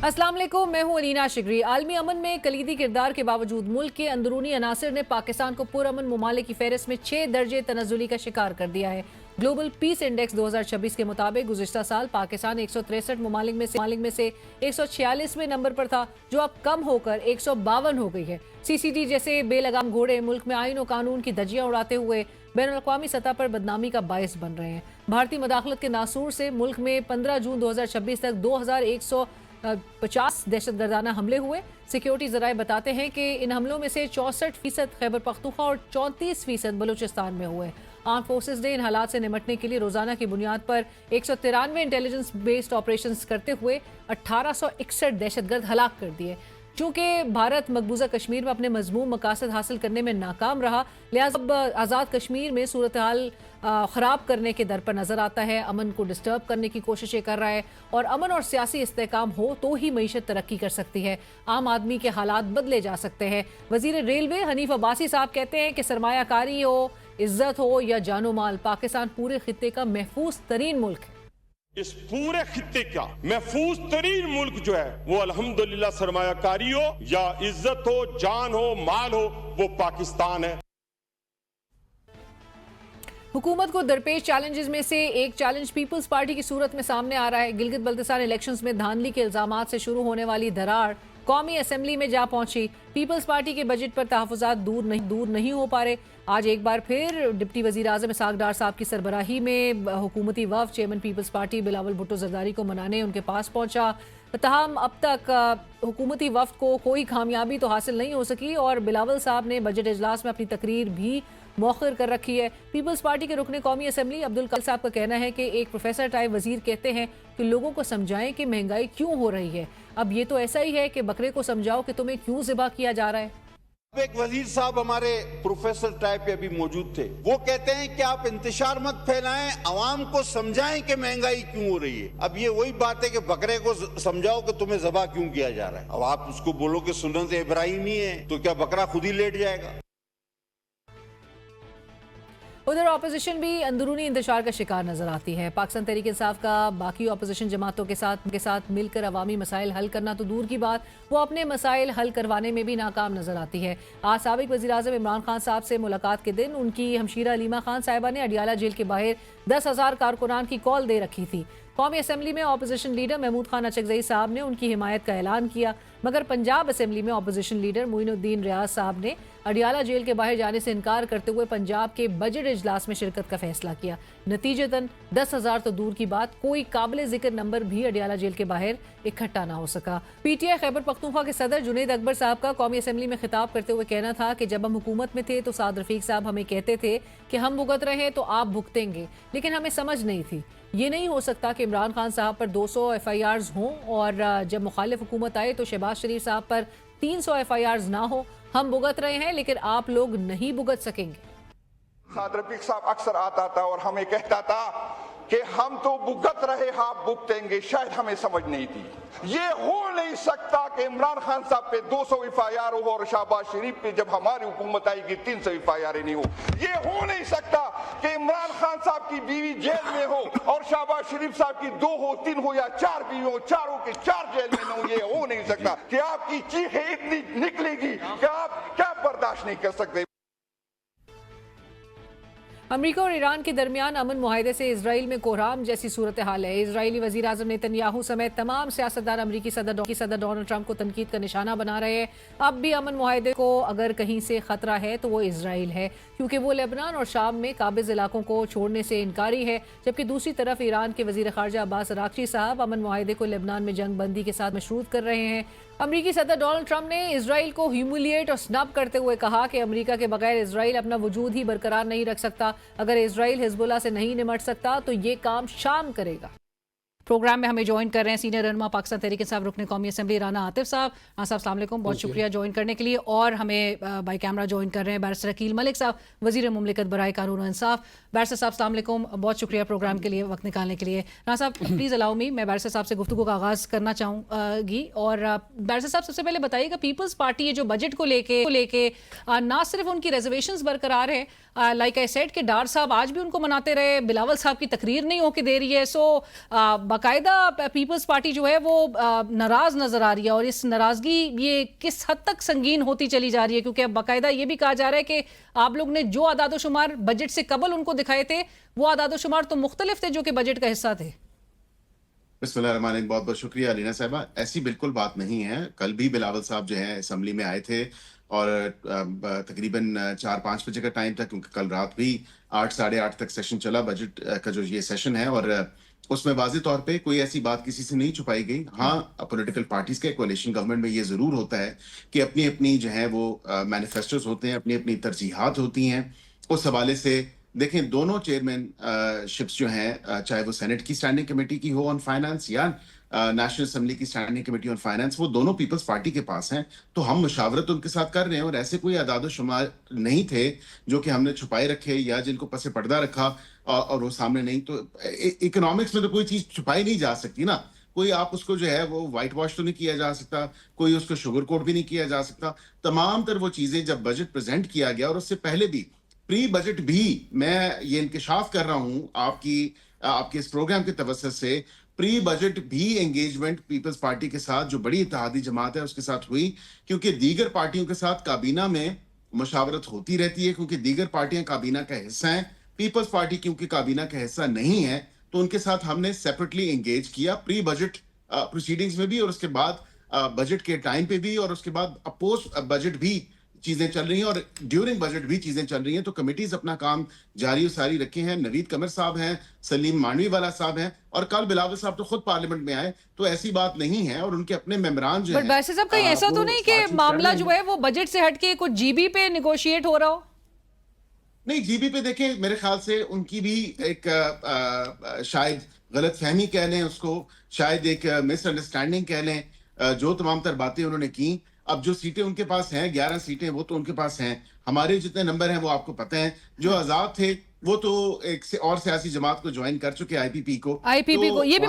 अस्सलाम वालेकुम, मैं हूं अलीना शिगरी। आलमी अमन में कलीदी किरदार के बावजूद मुल्क के अंदरूनी अनासर ने पाकिस्तान को पुरअमन ममालिक की फहरिस्त में 6 दर्जे तनज़्ज़ुली का शिकार कर दिया है। ग्लोबल पीस इंडेक्स 2026 के मुताबिक गुज़िश्ता साल पाकिस्तान 163 ममालिक में से 146वें नंबर पर था, जो अब कम होकर 152 हो गई है। CCD जैसे बेलगाम घोड़े मुल्क में आइन और कानून की धज्जियां उड़ाते हुए बैनुल-अक़वामी सतह पर बदनामी का बायस बन रहे हैं। भारतीय मदाखलत के नासूर से मुल्क में 15 जून 2026 तक 2150 दहशतगर्दाना हमले हुए। सिक्योरिटी ज़राए बताते हैं कि इन हमलों में से 64% खैबर पख्तूनख्वा और 34% बलूचिस्तान में हुए। आर्म फोर्सेज ने इन हालात से निमटने के लिए रोजाना की बुनियाद पर 193 इंटेलिजेंस बेस्ड ऑपरेशंस करते हुए 1861 दहशतगर्द हलाक कर दिए। चूंकि भारत मकबूजा कश्मीर में अपने मजमूम मकासद हासिल करने में नाकाम रहा, लिहाजा अब आज़ाद कश्मीर में सूरत हाल ख़राब करने के दर पर नज़र आता है। अमन को डिस्टर्ब करने की कोशिशें कर रहा है और अमन और सियासी इस्तेहकाम हो तो ही मईशत तरक्की कर सकती है, आम आदमी के हालात बदले जा सकते हैं। वज़ीर रेलवे हनीफ अब्बासी साहब कहते हैं कि सरमायाकारी हो, इज्जत हो या जानो माल, पाकिस्तान पूरे खित्ते का महफूज तरीन मुल्क है। इस पूरे खित्ते का महफूज तरीन मुल्क जो है वो अल्हम्दुलिल्लाह सरमायाकारी हो या इज्जत हो, जान हो, माल हो, वो पाकिस्तान है। हुकूमत को दरपेश चैलेंजेस में से एक चैलेंज पीपल्स पार्टी की सूरत में सामने आ रहा है। गिलगित बल्तिस्तान इलेक्शंस में धांधली के इल्जामात से शुरू होने वाली दरार कौमी असेंबली में जा पहुंची। पीपल्स पार्टी के बजट पर तहफ़्फ़ुज़ात दूर नहीं हो पा रहे। आज एक बार फिर डिप्टी वज़ीर आज़म इसहाक़ डार साहब की सरबराही में हुकूमती वफ़द चेयरमैन पीपल्स पार्टी बिलावल भुट्टो ज़रदारी को मनाने उनके पास पहुंचा। तहम अब तक हुकूमती वफ़द को कोई कामयाबी तो हासिल नहीं हो सकी और बिलावल साहब ने बजट इजलास में अपनी तकरीर भी मौखर कर रखी है। पीपल्स पार्टी के रुकने कौमी असेंबली अब्दुल कादिर साहब का कहना है कि एक प्रोफेसर टाइप वजीर कहते हैं कि लोगों को समझाएं कि महंगाई क्यों हो रही है। अब ये तो ऐसा ही है कि बकरे को समझाओ कि तुम्हें क्यों ज़िबा किया जा रहा है। एक वजीर साहब हमारे प्रोफेसर टाइप पे अभी मौजूद थे, वो कहते हैं कि आप इंतशार मत फैलाएं, आवाम को समझाएं कि महंगाई क्यों हो रही है। अब ये वही बात है कि बकरे को समझाओ कि तुम्हें ज़बा क्यों किया जा रहा है। अब आप उसको बोलो कि सुन्नत इब्राहिमी है, तो क्या बकरा खुद ही लेट जाएगा? उधर अपोजिशन भी अंदरूनी इंतशार का शिकार नजर आती है। पाकिस्तान तहरीक इंसाफ का बाकी अपोजिशन जमातों के साथ मिलकर अवामी मसाइल हल करना तो दूर की बात, वो अपने मसाइल हल करवाने में भी नाकाम नजर आती है। आज साबिक वज़ीर आज़म इमरान खान साहब से मुलाकात के दिन उनकी हमशीरा अलीमा खान साहिबा ने अडियाला जेल के बाहर 10,000 कारकुनान की कॉल दे रखी थी। कौमी असेंबली में अपोजिशन लीडर महमूद खान अचकज़ई साहब ने उनकी हिमायत का ऐलान किया, मगर पंजाब असेंबली में अपोजिशन लीडर मोइनुद्दीन रियाज साहब ने अडियाला जेल के बाहर जाने से इनकार करते हुए पंजाब के बजट इजलास में शिरकत का फैसला किया। नतीजतन 10,000 तो दूर की बात, कोई काबिल जिक्र नंबर भी अडियाला जेल के बाहर इकट्ठा ना हो सका। PTI खैबर पख्तूनख्वा के सदर जुनैद अकबर साहब का कौमी असेंबली में खिताब करते हुए कहना था कि जब हम हुकूमत में थे तो साद रफीक साहब हमें कहते थे कि हम भुगत रहे हैं तो आप भुगतेंगे, लेकिन हमें समझ नहीं थी। ये नहीं हो सकता कि इमरान खान साहब पर 200 FIRs हों और जब मुखालिफ हुकूमत आए तो शहबाज शरीफ साहब पर 300 FIRs ना हो। हम भुगत रहे हैं लेकिन आप लोग नहीं भुगत सकेंगे। साद रफीक साहब अक्सर आता था और हमें कहता था कि हम तो भुगत रहे, आप भुगतेंगे, शायद हमें समझ नहीं थी। ये हो नहीं सकता कि इमरान खान साहब पे 200 FIR हो और शहबाज शरीफ पे जब हमारी हुकूमत आएगी 300 FIR नहीं हो। ये हो नहीं सकता कि इमरान खान साहब की बीवी जेल में हो और शहबाज शरीफ साहब की 2 हो, 3 हो या 4 बीवी हो, चारों के 4 जेल में हो। ये हो नहीं सकता कि आपकी चीखें इतनी निकलेगी कि आप क्या बर्दाश्त नहीं कर सकते। अमेरिका और ईरान के दरमियान अमन मुआहदे से इजराइल में कोहराम जैसी सूरत हाल है। इजरायली वज़ीर आज़म नेतन्याहू समेत तमाम सियासतदान अमेरिकी सदर डोनाल्ड ट्रंप को तनकीद का निशाना बना रहे हैं। अब भी अमन मुआहदे को अगर कहीं से खतरा है तो वो इजराइल है, क्योंकि वो लेबनान और शाम में काबिज इलाकों को छोड़ने से इनकारी है। जबकि दूसरी तरफ ईरान के वज़ीर ख़ारजा अब्बास अराग़ची साहब अमन मुआहदे को लेबनान में जंग बंदी के साथ मशरूत कर रहे हैं। अमरीकी सदर डोनाल्ड ट्रंप ने इजराइल को ह्यूमिलिएट और स्नब करते हुए कहा कि अमेरिका के बगैर इजराइल अपना वजूद ही बरकरार नहीं रख सकता। अगर इजराइल हिजबुल्लाह से नहीं निमट सकता तो ये काम शाम करेगा। प्रोग्राम में हमें ज्वाइन कर रहे हैं सीनियर रहनुमा पाकिस्तान तहरीक इंसाफ रुकने कौमी असेंबली राना आतिफ साहब। हाँ साहब, अस्सलाम वालेकुम, बहुत शुक्रिया ज्वाइन करने के लिए। और हमें बाई कैमरा ज्वाइन कर रहे हैं बैरिस्टर अकील मलिक साहब, वज़ीर मुमलिकत बराए कानून और इंसाफ। बैरिस्टर साहब अस्सलाम वालेकुम, बहुत शुक्रिया प्रोग्राम के लिए वक्त निकालने के लिए। राना साहब प्लीज़ अलाउ मी, मैं बैरिस्टर साहब से गुफ्तगू का आगाज़ करना चाहूँगी। और बैरिस्टर साहब सबसे पहले बताइएगा, पीपल्स पार्टी ये जो बजट को लेके ना सिर्फ उनकी रिजर्वेशंस बरकरार है لائک آئی سیڈ کہ ڈار صاحب آج بھی ان کو مناتے رہے, بلاول صاحب کی تقریر نہیں ہو کے دے رہی ہے. سو باقاعدہ پیپلز پارٹی جو ہے وہ ناراض نظر آ رہی ہے, اور اس ناراضگی یہ کس حد تک سنگین ہوتی چلی جا رہی ہے, کیونکہ اب باقاعدہ یہ بھی کہا جا رہا ہے کہ آپ لوگ نے جو اعداد و شمار بجٹ سے قبل ان کو دکھائے تھے وہ اعداد و شمار تو مختلف تھے جو کہ بجٹ کا حصہ تھے. بسم اللہ الرحمن الرحیم. بہت بہت شکریہ علینا صاحبہ. ایسی بالکل بات نہیں ہے. کل بھی بلاول صاحب جو ہیں اسمبلی میں آئے تھے اور تقریباً 4-5 بجے کا ٹائم تھا, کیونکہ کل رات بھی 8-8:30 تک سیشن چلا بجٹ کا جو یہ سیشن ہے, اور اس میں واضح طور پہ کوئی ایسی بات کسی سے نہیں چھپائی گئی. ہاں, پولیٹیکل پارٹیز کے کولیشن گورنمنٹ میں یہ ضرور ہوتا ہے کہ اپنی اپنی جو ہے وہ مینیفیسٹوز ہوتے ہیں, اپنی اپنی ترجیحات ہوتی ہیں. اس حوالے سے دیکھیں دونوں چیئرمین شپس جو ہیں, چاہے وہ سینٹ کی اسٹینڈنگ کمیٹی کی ہو آن فائنانس یا نیشنل اسمبلی کی اسٹینڈنگ کمیٹی آن فائنانس, وہ دونوں پیپلز پارٹی کے پاس ہیں. تو ہم مشاورت ان کے ساتھ کر رہے ہیں, اور ایسے کوئی اعداد و شمار نہیں تھے جو کہ ہم نے چھپائے رکھے یا جن کو پس پردہ رکھا اور وہ سامنے نہیں. تو اکنامکس میں تو کوئی چیز چھپائی نہیں جا سکتی نا. کوئی آپ اس کو جو ہے وہ وائٹ واش تو نہیں کیا جا سکتا, کوئی اس کو شوگر کوٹ بھی نہیں کیا جا سکتا. تمام تر وہ چیزیں جب بجٹ پریزنٹ کیا گیا, اور اس سے پہلے بھی پری بجٹ بھی, میں یہ انکشاف کر رہا ہوں آپ کے اس پروگرام کے توسط سے, پری بجٹ بھی انگیجمنٹ پیپلز پارٹی کے ساتھ جو بڑی اتحادی جماعت ہے اس کے ساتھ ہوئی, کیونکہ دیگر پارٹیوں کے ساتھ کابینہ میں مشاورت ہوتی رہتی ہے, کیونکہ دیگر پارٹیاں کابینہ کا حصہ ہیں. پیپلز پارٹی کیونکہ کابینہ کا حصہ نہیں ہے تو ان کے ساتھ ہم نے سیپریٹلی انگیج کیا پری بجٹ پروسیڈنگز میں بھی, اور اس کے بعد بجٹ کے ٹائم پہ بھی, اور اس کے بعد پوسٹ بجٹ بھی چیزیں چل رہی ہیں, اور ڈیورنگ بجٹ بھی چیزیں چل رہی ہیں. تو کمیٹیز اپنا کام جاری و ساری رکھے ہیں. نوید قمر صاحب ہیں, سلیم مانوی والا صاحب ہیں, اور کل بلاول صاحب تو خود پارلیمنٹ میں آئے. تو ایسی بات نہیں ہے, اور ان کے اپنے ممبران جو ہیں. بٹ باسل صاحب کہیں ایسا تو نہیں کہ معاملہ جو ہے وہ بجٹ سے ہٹ کے کچھ جی بی پہ نیگوشیٹ ہو رہا ہو؟ نہیں, جی بی پہ دیکھیں میرے خیال سے ان کی بھی ایک شاید غلط فہمی کہہ لیں اس کو, شاید ایک مس انڈرسٹینڈنگ کہہ لیں. جو تمام تر باتیں انہوں نے کی, اب جو سیٹیں ان کے پاس ہیں 11 سیٹیں وہ تو ان کے پاس ہیں, ہمارے جتنے نمبر ہیں وہ آپ کو پتہ ہیں. جو آزاد تھے وہ تو ایک اور سیاسی جماعت کو جوائن کر چکے, آئی پی پی کو. یہ بھی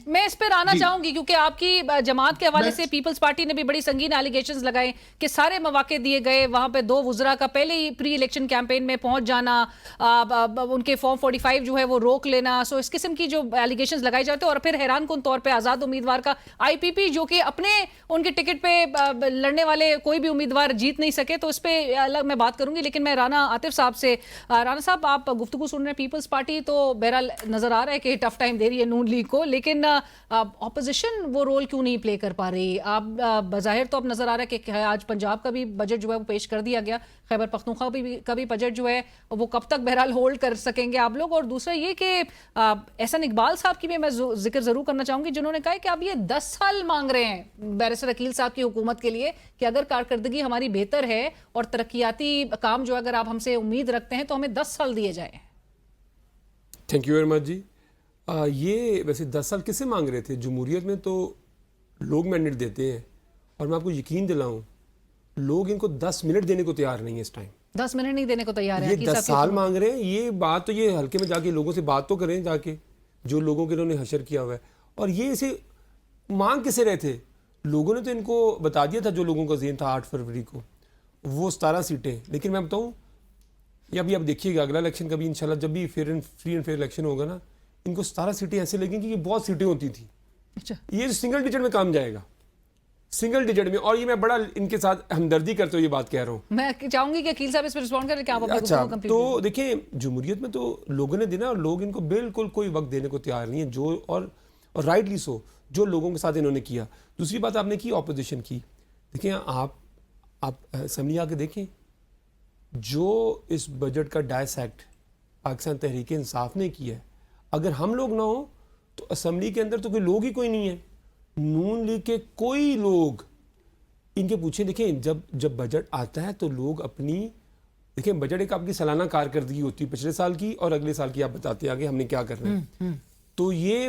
میں اس پر آنا چاہوں گی, کیونکہ آپ کی جماعت کے حوالے سے پیپلز پارٹی نے بھی بڑی سنگین ایلیگیشنز لگائے کہ سارے مواقع دیے گئے, وہاں پہ 2 وزراء کا پہلے ہی پری الیکشن کیمپین میں پہنچ جانا, ان کے فارم 45 جو ہے وہ روک لینا. سو اس قسم کی جو ایلیگیشنز لگائی جاتے ہیں, اور پھر حیران کن طور پہ آزاد امیدوار کا آئی پی پی جو کہ اپنے ان کے ٹکٹ پہ لڑنے والے کوئی بھی امیدوار جیت نہیں سکے. تو اس پہ الگ میں بات کروں گی, لیکن میں رانا عاطف صاحب سے. رانا صاحب, آپ گفتگو سن رہے ہیں, پیپلز پارٹی تو بہرحال نظر آ رہا ہے کہ ٹف ٹائم دے رہی ہے نون لیگ کو, لیکن اپوزیشن وہ رول کیوں نہیں پلے کر پا رہی؟ آپ بظاہر تو اب نظر آ رہا ہے کہ آج پنجاب کا بھی بجٹ جو ہے وہ پیش کر دیا گیا, خیبر پختونخوا کا بھی بجٹ جو ہے وہ کب تک بہرحال ہولڈ کر سکیں گے آپ لوگ؟ اور دوسرا یہ کہ احسن اقبال صاحب کی بھی میں ذکر ضرور کرنا چاہوں گی, جنہوں نے کہا کہ آپ یہ 10 سال مانگ رہے ہیں بیرسٹر عقیل صاحب کی حکومت کے لیے کہ اگر کارکردگی ہماری بہتر ہے اور ترقیاتی کام جو اگر آپ ہم سے امید رکھتے ہیں تو ہمیں 10 سال دیے جائیں. تھینک یو ویری مچ جی. یہ ویسے 10 سال کس سے مانگ رہے تھے؟ جمہوریت میں تو لوگ مینڈیٹ دیتے ہیں, اور میں آپ کو یقین دلاؤں لوگ ان کو 10 منٹ دینے کو تیار نہیں ہے اس ٹائم. 10 منٹ نہیں دینے کو تیار ہے. یہ 10 سال مانگ رہے ہیں. یہ بات تو یہ ہلکے میں جا کے لوگوں سے بات تو کریں, جا کے جو لوگوں کے انہوں نے حشر کیا ہوا ہے. اور یہ اسے مانگ کسے رہے تھے؟ لوگوں نے تو ان کو بتا دیا تھا, جو لوگوں کا ذہن تھا 8 فروری کو, وہ 17 سیٹیں. لیکن میں بتاؤں, یہ ابھی آپ دیکھیے گا اگلا الیکشن کبھی انشاءاللہ جب بھی فری اینڈ فیئر الیکشن ہوگا نا, ان کو 17 سیٹیں ایسے لگیں گی کہ بہت سیٹیں ہوتی تھیں. اچھا, یہ سنگل ڈیجٹ میں کام جائے گا, سنگل ڈیجٹ میں. اور یہ میں بڑا ان کے ساتھ ہمدردی کرتے ہوئے یہ بات کہہ رہا ہوں. میں چاہوں گی کہ عقیل صاحب اس پر رسپونڈ کریں کہ آپ اپنی اچھا, گفتگو تو دیکھیں جمہوریت میں تو لوگوں نے دینا, اور لوگ ان کو بالکل کوئی وقت دینے کو تیار نہیں ہے, جو اور رائٹلی سو جو لوگوں کے ساتھ انہوں نے کیا. دوسری بات آپ نے کی اپوزیشن کی. دیکھیں آپ اسمبلی آ کے دیکھیں, جو اس بجٹ کا ڈائسیکٹ پاکستان تحریک انصاف نے کیا ہے, اگر ہم لوگ نہ ہوں تو اسمبلی کے اندر تو کوئی لوگ ہی کوئی نہیں ہے. نون لیگ کے کوئی لوگ ان کے پوچھیں. دیکھیں جب بجٹ آتا ہے تو لوگ اپنی, دیکھیں بجٹ ایک آپ کی سالانہ کارکردگی ہوتی ہے پچھلے سال کی, اور اگلے سال کی آپ بتاتے ہیں آگے ہم نے کیا کرنا ہے. تو یہ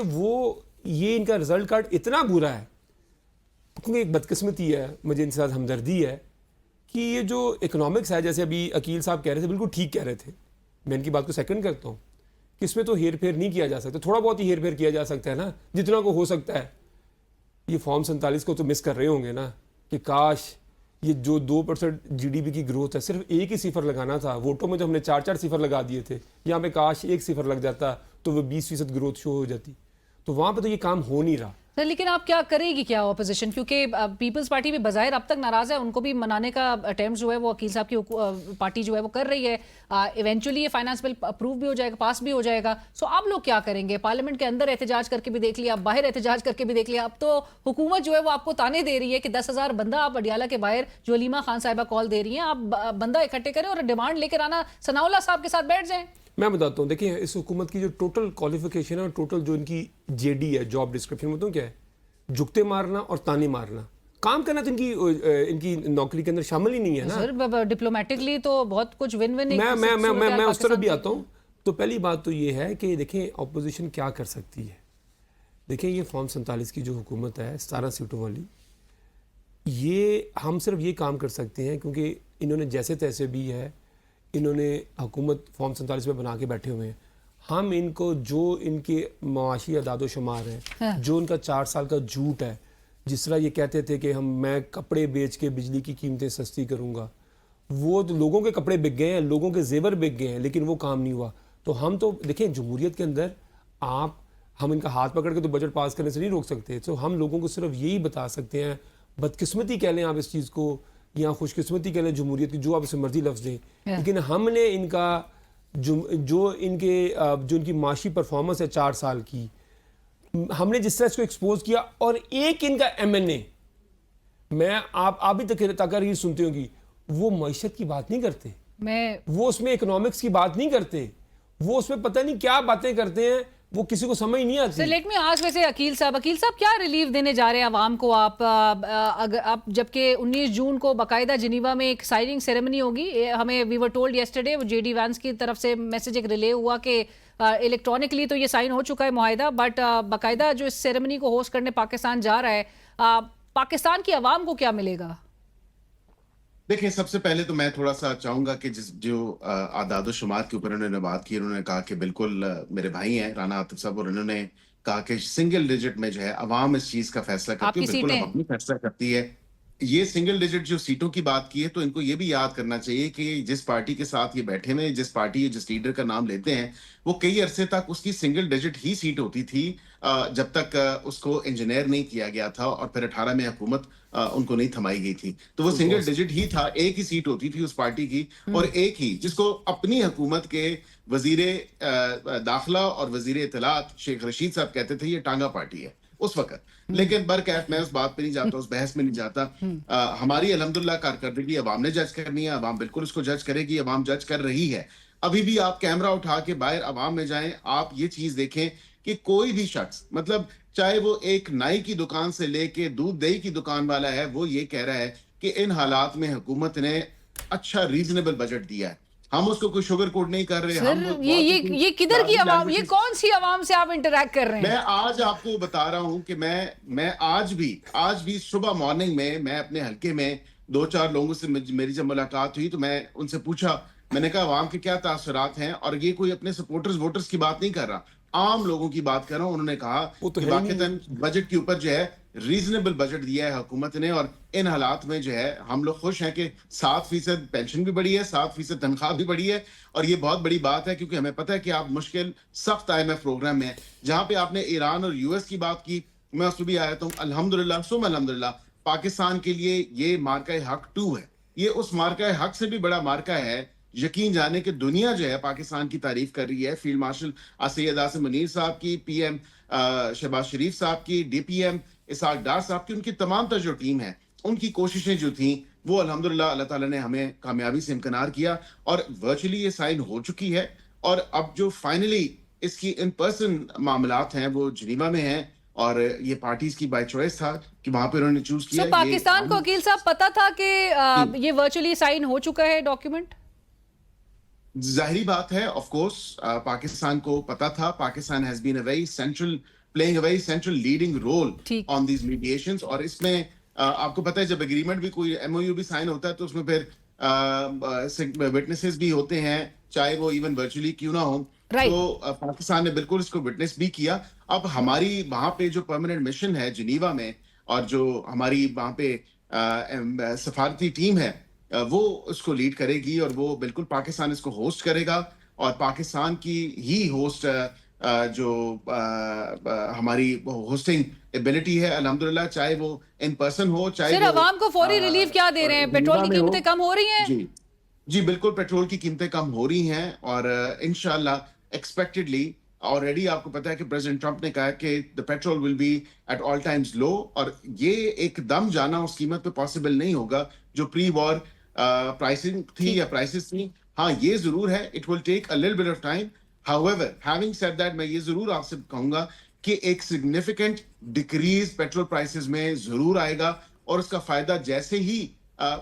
ان کا رزلٹ کارڈ اتنا برا ہے, کیونکہ ایک بدقسمتی ہے, مجھے ان کے ساتھ ہمدردی ہے کہ یہ جو اکنامکس ہے, جیسے ابھی عقیل صاحب کہہ رہے تھے, بالکل ٹھیک کہہ رہے تھے, میں ان کی بات کو سیکنڈ کرتا ہوں کہ اس میں تو ہیر پھیر نہیں کیا جا سکتا. تھوڑا بہت ہی ہیر پھیر کیا جا سکتا ہے نا, جتنا کو ہو سکتا ہے. یہ فارم 47 کو تو مس کر رہے ہوں گے نا, کہ کاش یہ جو 2% جی ڈی پی کی گروتھ ہے، صرف ایک ہی صفر لگانا تھا. ووٹوں میں تو ہم نے 4 صفر لگا دیے تھے. یہاں پہ کاش ایک صفر لگ جاتا تو وہ 20% گروتھ شو ہو جاتی. تو وہاں پہ تو یہ کام ہو نہیں رہا. سر لیکن آپ کیا کرے گی کیا اپوزیشن، کیونکہ پیپلز پارٹی بھی بظاہر اب تک ناراض ہے، ان کو بھی منانے کا اٹیمپٹ جو ہے وہ عقیل صاحب کی پارٹی جو ہے وہ کر رہی ہے. ایونچولی یہ فائنانس بل اپروو بھی ہو جائے گا، پاس بھی ہو جائے گا. سو آپ لوگ کیا کریں گے؟ پارلیمنٹ کے اندر احتجاج کر کے بھی دیکھ لیا، باہر احتجاج کر کے بھی دیکھ لیا. اب تو حکومت جو ہے وہ آپ کو تانے دے رہی ہے کہ 10,000 بندہ آپ اڈیالہ کے باہر، جو علیمہ خان صاحبہ کال دے رہی ہیں، آپ بندہ اکٹھے کریں اور ڈیمانڈ لے کر آنا ثناء اللہ صاحب کے ساتھ بیٹھ جائیں. میں بتاتا ہوں، دیکھیں اس حکومت کی جو ٹوٹل کوالیفیکیشن ہے اور ٹوٹل جو ان کی جے ڈی ہے، جاب ڈسکرپشن، بتاؤں کیا ہے؟ جھکتے مارنا اور تانے مارنا. کام کرنا تو ان کی نوکری کے اندر شامل ہی نہیں ہے نا. سر ڈپلومیٹکلی تو بہت کچھ ون ون. میں اس طرف بھی آتا ہوں. تو پہلی بات تو یہ ہے کہ دیکھیں اپوزیشن کیا کر سکتی ہے. دیکھیں یہ فارم 47 کی جو حکومت ہے 17 سیٹوں والی، یہ ہم صرف یہ کام کر سکتے ہیں کیونکہ انہوں نے جیسے تیسے بھی ہے، انہوں نے حکومت فارم 47 میں بنا کے بیٹھے ہوئے ہیں. ہم ان کو جو ان کے معاشی اعداد و شمار ہیں، جو ان کا 4 سال کا جھوٹ ہے، جس طرح یہ کہتے تھے کہ میں کپڑے بیچ کے بجلی کی قیمتیں سستی کروں گا، وہ تو لوگوں کے کپڑے بک گئے ہیں، لوگوں کے زیور بک گئے ہیں، لیکن وہ کام نہیں ہوا. تو ہم تو دیکھیں جمہوریت کے اندر ہم ان کا ہاتھ پکڑ کے تو بجٹ پاس کرنے سے نہیں روک سکتے. تو ہم لوگوں کو صرف یہی بتا سکتے ہیں، بدقسمتی کہہ لیں آپ اس چیز کو یا خوش قسمتی کہہ لیں جمہوریت کی، جو آپ اسے مرضی لفظ دیں، لیکن ہم نے ان کا جو ان کی معاشی پرفارمنس ہے 4 سال کی، ہم نے جس طرح اس کو ایکسپوز کیا. اور ایک ان کا ایم این اے، میں آپ بھی تقاریر سنتے ہوں گی، وہ معیشت کی بات نہیں کرتے، وہ اس میں اکنامکس کی بات نہیں کرتے، وہ اس میں پتہ نہیں کیا باتیں کرتے ہیں، وہ کسی کو سمجھ نہیں آتی. لیٹ می آسک ویسے عقیل صاحب کیا ریلیف دینے جا رہے ہیں عوام کو آپ جبکہ 19 جون کو باقاعدہ جنیوا میں ایک سائننگ سیریمنی ہوگی. ہمیں we were told yesterday, J D Vance کی طرف سے میسج ایک ریلے ہوا کہ الیکٹرانکلی تو یہ سائن ہو چکا ہے معاہدہ، بٹ باقاعدہ جو اس سیریمنی کو ہوسٹ کرنے پاکستان جا رہا ہے، پاکستان کی عوام کو کیا ملے گا؟ دیکھیں سب سے پہلے تو میں تھوڑا سا چاہوں گا کہ جو اعداد و شمار کے اوپر انہوں نے بات کی، انہوں نے کہا کہ بالکل میرے بھائی ہیں رانا عاطف صاحب، اور انہوں نے کہا کہ سنگل ڈیجٹ میں جو ہے عوام اس چیز کا فیصلہ کرتی ہے، بالکل اپنی فیصلہ کرتی ہے. یہ سنگل ڈیجٹ جو سیٹوں کی بات کی ہے، تو ان کو یہ بھی یاد کرنا چاہیے کہ جس پارٹی کے ساتھ یہ بیٹھے ہوئے، جس لیڈر کا نام لیتے ہیں، وہ کئی عرصے تک اس کی سنگل ڈیجٹ ہی سیٹ ہوتی تھی جب تک اس کو انجینئر نہیں کیا گیا تھا، اور پھر 18 میں حکومت ان کو نہیں تھمائی گئی تھی. تو وہ سنگل ڈیجٹ ہی تھا، ایک ہی سیٹ ہوتی تھی اس پارٹی کی، اور ایک ہی جس کو اپنی حکومت کے وزیر داخلہ اور وزیر اطلاعات شیخ رشید صاحب کہتے تھے یہ ٹانگا پارٹی ہے اس وقت. لیکن برکیف میں اس بات پہ نہیں جاتا، اس بحث میں نہیں جاتا. ہماری الحمدللہ کارکردگی عوام نے جج کرنی ہے، عوام بالکل اس کو جج کرے گی، عوام جج کر رہی ہے. ابھی بھی آپ کیمرہ اٹھا کے باہر عوام میں جائیں، آپ یہ چیز دیکھیں کہ کوئی بھی شخص، مطلب چاہے وہ ایک نائی کی دکان سے لے کے دودھ دہی کی دکان والا ہے، وہ یہ کہہ رہا ہے کہ ان حالات میں حکومت نے اچھا ریزنیبل بجٹ دیا ہے. ہم اس کو کوئی شوگر کوٹ نہیں کر رہے. یہ کدھر کی عوام، یہ کون سی عوام سے آپ انٹریکٹ کر رہے ہیں؟ میں آج آپ کو بتا رہا ہوں کہ میں آج بھی صبح مارننگ میں اپنے حلقے میں 2-4 لوگوں سے میری جب ملاقات ہوئی تو میں ان سے پوچھا، میں نے کہا عوام کے کیا تاثرات ہیں، اور یہ کوئی اپنے سپورٹرز ووٹرز کی بات نہیں کر رہا، عام لوگوں کی بات کر رہا ہوں. انہوں نے کہا کہ واقعتاً بجٹ کے اوپر جو ہے ریزنیبل بجٹ دیا ہے حکومت نے، اور ان حالات میں جو ہے ہم لوگ خوش ہیں کہ 7% پینشن بھی بڑھی ہے، 7% تنخواہ بھی بڑھی ہے. اور یہ بہت بڑی بات ہے کیونکہ ہمیں پتہ ہے کہ آپ مشکل سخت IMF پروگرام میں، جہاں پہ آپ نے ایران اور US کی بات کی، میں اس پہ بھی آیا ہوں. الحمدللہ ثم الحمدللہ پاکستان کے لیے یہ مارکہ حق 2 ہے. یہ اس مارکہ حق سے بھی بڑا مارکہ ہے. یقین جانے کہ دنیا جو ہے پاکستان کی تعریف کر رہی ہے. فیلڈ مارشل سید عاصم منیر صاحب کی، PM شہباز شریف صاحب کی، DPM اسحاق ڈار صاحب کی، ان کی تمام جو ٹیم ہے، ان کی کوششیں جو تھیں وہ الحمدللہ اللہ تعالیٰ نے ہمیں کامیابی سے امکنار کیا، اور ورچولی یہ سائن ہو چکی ہے. اور اب جو فائنلی اس کی ان پرسن معاملات ہیں وہ جنیوا میں ہیں، اور یہ پارٹیز کی بائی چوائس تھا کہ وہاں پہ انہوں نے چوز کیا. پاکستان کو عقیل صاحب پتا تھا کہ یہ ورچولی سائن ہو چکا ہے ڈاکیومنٹ؟ ظاہری بات ہے، آف کورس پاکستان کو پتا تھا. Pakistan has been playing a very central leading role on these mediations. اور اس میں آپ کو پتا ہے جب اگریمنٹ بھی کوئی MOU بھی سائن ہوتا ہے تو اس میں پھر وٹنسز بھی ہوتے ہیں، چاہے وہ ایون ورچولی کیوں نہ ہوں. تو پاکستان نے بالکل اس کو وٹنس بھی کیا. اب ہماری وہاں پہ جو پرماننٹ مشن ہے جنیوا میں، اور جو ہماری وہاں پہ सफारती टीम है वो उसको लीड करेगी और वो बिल्कुल पाकिस्तान इसको होस्ट करेगा और पाकिस्तान की ही होस्ट जो हमारी होस्टिंग एबिलिटी है अल्हम्दुलिल्लाह, चाहे वो इन पर्सन हो चाहे सर अवाम को फौरी रिलीफ क्या दे रहे हैं? पेट्रोल की कीमतें कम हो रही हैं? जी बिल्कुल, पेट्रोल की कीमतें कम हो रही हैं और इंशाल्लाह एक्सपेक्टेडली ऑलरेडी आपको पता है कि प्रेसिडेंट ट्रंप ने कहा कि the petrol will be at all times low और ये एकदम जाना उस कीमत पे पॉसिबल नहीं होगा जो प्री वॉर प्राइसिंग थी या प्राइसेस थी. हाँ, ये जरूर है, it will take a little bit of time. However having said that, मैं ये जरूर आपसे कहूंगा कि एक सिग्निफिकेंट डिक्रीज पेट्रोल प्राइसेस में जरूर आएगा और उसका फायदा जैसे ही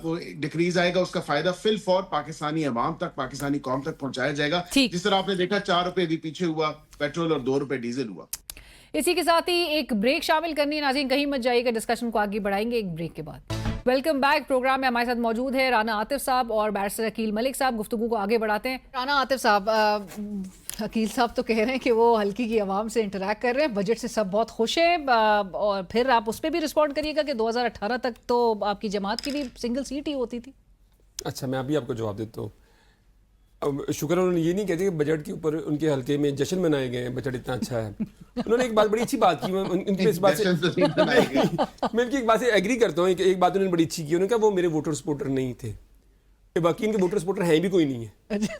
वो डिक्रीज आएगा उसका फायदा फिल फॉर पाकिस्तानी अवाम तक, पाकिस्तानी कौम तक पहुंचाया जाएगा. जिस तरह आपने देखा 4 रुपए भी पीछे हुआ पेट्रोल और 2 रुपए डीजल हुआ. इसी के साथ ही एक ब्रेक शामिल करनी है. नाज़रीन कहीं मत जाइएगा, डिस्कशन को आगे बढ़ाएंगे एक ब्रेक के बाद. Welcome back. प्रोग्राम में हमारे साथ मौजूद है राना आतिफ साहब और बैरिस्टर अकील मलिक साहब. गुफ्तगू को आगे बढ़ाते हैं. राना आतिफ साहब, अकील साहब तो कह रहे हैं कि वो हल्की की आवाम से इंटरैक्ट कर रहे हैं, बजट से सब बहुत खुश हैं और फिर आप उस पर भी रिस्पॉन्ड करिएगा कि 2018 तक तो आपकी जमात की भी सिंगल सीट ही होती थी. अच्छा, मैं अभी आपको जवाब देता हूँ. अब शुक्र उन्होंने ये नहीं कहते कि बजट के ऊपर उनके हल्के में जश्न मनाए गए हैं, बजट इतना अच्छा है. उन्होंने एक बात बड़ी अच्छी बात की, उनकी इस बात से मैं उनकी एक बात से एग्री करता हूँ. एक बात उन्होंने बड़ी अच्छी की, उन्होंने कहा वो मेरे वोटर सपोर्टर नहीं थे. बाकी इनके वोटर सपोर्टर हैं भी कोई नहीं है.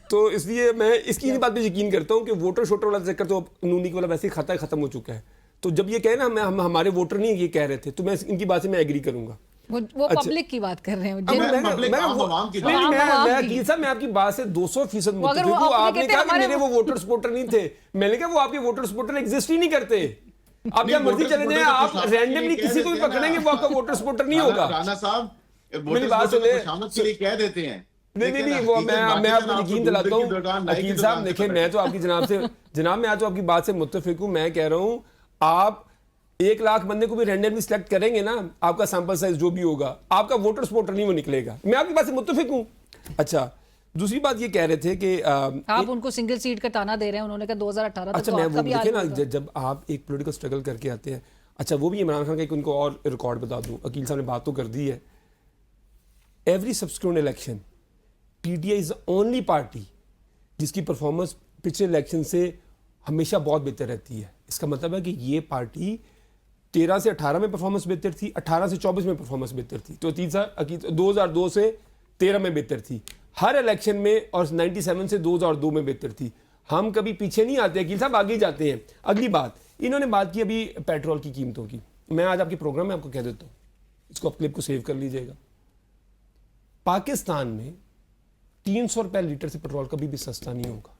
तो इसलिए मैं इसकी बात पे यकीन करता हूँ कि वोटर शोटर वाला चक्कर तो नूनी वाला वैसे ही खाता खत्म हो चुका है. तो जब ये कहे ना हम हमारे वोटर नहीं ये कह रहे थे, तो मैं इनकी बात से मैं एग्री करूंगा. वो पब्लिक की बात कर रहे हैं. मैं आपकी बात से 200% मुत्तफिक हूं. आपने कहा कि मेरे वो वोटर सपोर्टर नहीं थे, मैंने कहा वो आपके वोटर सपोर्टर एग्जिस्ट ही नहीं करते. आप क्या मर्जी चले जाए, आप रैंडमली किसी को भी पकड़ेंगे वो आपका वोटर सपोर्टर नहीं होगा. राना साहब मेरी बात सुने, कह देते हैं. नहीं वो मैं आपको यकीन दिलाता हूँ अकील साहब. देखिए मैं तो आपकी जनाब मैं तो आपकी बात से मुत्तफिक हूँ. मैं कह रहा हूँ आप 1 लाख बंदे को भी रैंडमली सिलेक्ट करेंगे ना, आपका सैंपल साइज जो भी होगा, आपका वोटर सपोर्टर नहीं वो निकलेगा. मैं आपकी बात से मुत्तफिक हूँ. अच्छा, दूसरी बात ये कह रहे थे कि आप उनको सिंगल सीट का ताना दे रहे हैं. उन्होंने कहा 2018 तक. अच्छा, मैं वो देखिए ना, जब आप एक पॉलिटिकल स्ट्रगल करके आते हैं. अच्छा, वो भी इमरान खान का एक उनको और रिकॉर्ड बता दूं, अकील साहब ने बात तो कर दी है. Every subsequent election PTI is the only party जिसकी परफॉर्मेंस पिछले इलेक्शन से हमेशा बहुत बेहतर रहती है. इसका मतलब है कि ये पार्टी 13 से 18 में परफॉर्मेंस बेहतर थी, 18 से 24 में परफॉर्मेंस बेहतर थी, तो 2002 से 13 में बेहतर थी हर इलेक्शन में, और 97 से 2002 में बेहतर थी. हम कभी पीछे नहीं आते अकील साहब, आगे जाते हैं. अगली बात, इन्होंने बात की अभी पेट्रोल की कीमतों की. मैं आज आपके प्रोग्राम में आपको कह देता हूँ, इसको आप क्लिप को सेव कर लीजिएगा. पाकिस्तान में 300 रुपए लीटर से पेट्रोल कभी भी सस्ता नहीं होगा.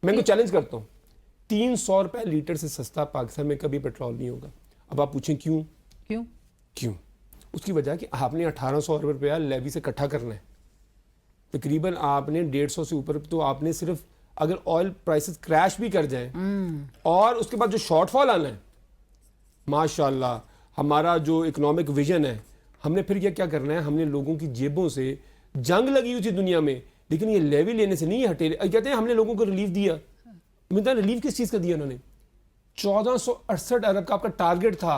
मैं इनको चैलेंज करता हूँ, 300 रुपए लीटर से सस्ता पाकिस्तान में कभी पेट्रोल नहीं होगा. अब आप पूछें क्यों क्यों क्यों? उसकी वजह कि आपने 1800 रुपया लेवी से इकट्ठा करना है. तकरीबन आपने 150 से ऊपर, तो आपने सिर्फ अगर ऑयल प्राइसेस क्रैश भी कर जाएं और उसके बाद जो शॉर्टफॉल आना है, माशाल्लाह हमारा जो इकोनॉमिक विजन है, हमने फिर क्या करना है, हमने लोगों की जेबों से जंग लगी हुई थी दुनिया में, लेकिन ये लेवी लेने से नहीं हटे. कहते हैं हमने लोगों को रिलीफ दिया. मतलब रिलीफ किस चीज़ का दिया उन्होंने? 1468 अरब का आपका टारगेट था,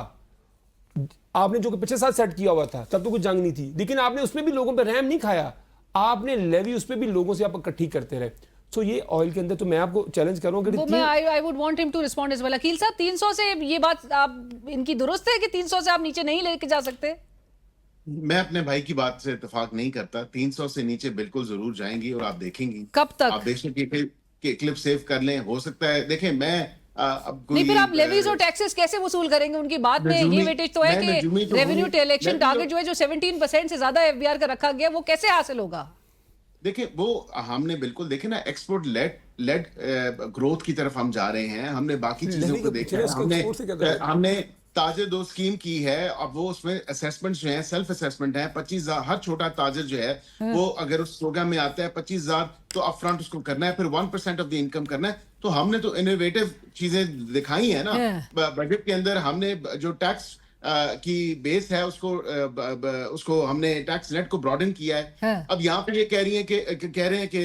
आपने जो कि पिछले साल सेट किया हुआ था, तब तो कुछ जंग नहीं थी, लेकिन आपने उसमें भी लोगों पे रहम नहीं खाया. आपने लेवी उस पर भी लोगों से आप इकट्ठी करते रहे. सो ये ऑयल के अंदर तो मैं आपको चैलेंज कर रहा हूँ. I would want him to respond as well. Aqeel sahab, 300 से ये बात आप इनकी दुरुस्त है कि 300 से आप नीचे नहीं लेके जा सकते? मैं अपने भाई की बात से इत्तेफाक नहीं करता. 300 से नीचे बिल्कुल जरूर जाएंगी और आप देखेंगी. कब तक? आप बेशक ये क्लिप सेव कर लें, हो सकता है. देखें मैं अब नहीं, फिर आप लेवीज और टैक्सेस कैसे वसूल करेंगे उनकी बात में? ये वेटेज तो है कि रेवेन्यू इलेक्शन टारगेट जो है, जो 17% से ज्यादा एफबीआर का रखा गया, वो कैसे हासिल होगा? देखिए वो हमने बिल्कुल देखे ना, एक्सपोर्ट लेड ग्रोथ की तरफ हम जा रहे हैं. हमने बाकी चीजों को देखा, हमने ताजिर दो स्कीम की है. अब वो उसमें असेसमेंट जो है, सेल्फ असेसमेंट है. 25,000 हर छोटा ताजिर जो है वो अगर उस प्रोग्राम में आता है 25,000 तो अपफ्रंट उसको करना है, फिर 1% ऑफ द इनकम करना है. तो हमने तो इनोवेटिव चीजें दिखाई है ना बजट के अंदर. हमने जो टैक्स की बेस है उसको हमने टैक्स नेट को ब्रॉडन किया है. अब यहाँ पे ये कह रहे हैं कि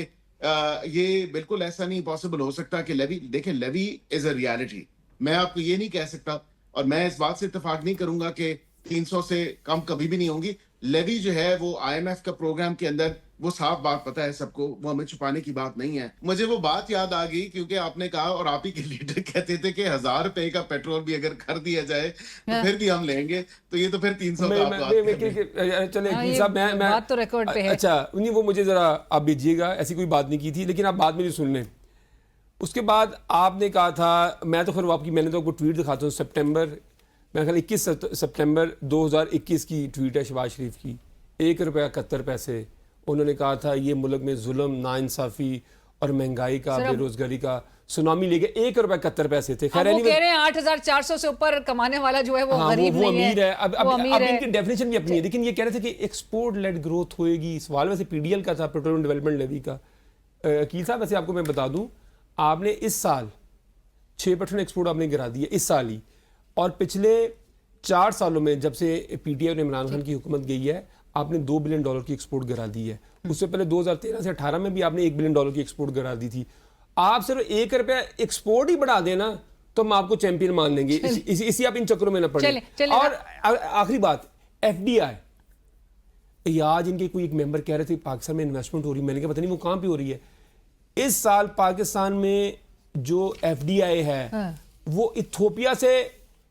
ये बिल्कुल ऐसा नहीं पॉसिबल हो सकता कि लेवी. देखें, लेवी इज अ रियलिटी. मैं आपको ये नहीं कह सकता, और मैं इस बात से इत्तेफाक नहीं करूंगा कि 300 से कम कभी भी नहीं होंगी. लेवी जो है वो IMF का प्रोग्राम के अंदर, वो साफ बात पता है सबको, वो हमें छुपाने की बात नहीं है। मुझे वो बात याद आ गई क्योंकि आपने कहा और आप ही के लीडर कहते थे कि 1000 रुपए का पेट्रोल भी अगर कर दिया जाए तो फिर भी हम लेंगे, तो ये तो फिर 300 का आप चले वकील साहब, मैं बात तो रिकॉर्ड पे है। अच्छा नहीं, वो मुझे जरा आप भेजिएगा, ऐसी कोई बात नहीं की थी, लेकिन आप बाद में भी सुन लें। उसके बाद आपने कहा था, मैं तो खैर आपकी, मैंने तो आपको ट्वीट दिखाता हूँ, सितंबर, मेरा ख्याल 21 सितंबर 2021 की ट्वीट है शहबाज शरीफ की, 1 रुपया 71 पैसे। उन्होंने कहा था ये मुल्क में जुल्म, नाइंसाफी और महंगाई का, बेरोजगारी का सुनामी ले गए, 1 रुपया 71 पैसे थे। खैर वो कह रहे हैं 8,400 से ऊपर कमाने वाला जो है वो गरीब वो नहीं अमीर है। अब है। इनकी डेफिनेशन भी अपनी है, लेकिन ये कह रहे थे कि एक्सपोर्ट लेड ग्रोथ होएगी। सवाल वैसे PDL का था, पेट्रोलियम डेवलपमेंट लेवी का। वकील साहब वैसे आपको मैं बता दूं, आपने इस साल 6% एक्सपोर्ट आपने गिरा दिया इस साल ही, और पिछले 4 सालों में जब से PTI और इमरान खान की हुकूमत गई है, आपने $2 बिलियन की एक्सपोर्ट गिरा दी है। उससे पहले 2013 से 18 में भी आपने $1 बिलियन की एक्सपोर्ट गिरा दी थी। आप सिर्फ 1 रुपया एक्सपोर्ट ही बढ़ा देना तो हम आपको चैंपियन मान लेंगे। इसी आप इन चक्रों में न पड़े। और आखिरी बात, FDI, आज इनके कोई एक मेंबर कह रहे थे पाकिस्तान में इन्वेस्टमेंट हो रही, मैंने कहा पता नहीं वो कहाँ पे हो रही है। इस साल पाकिस्तान में जो FDI है वो इथोपिया से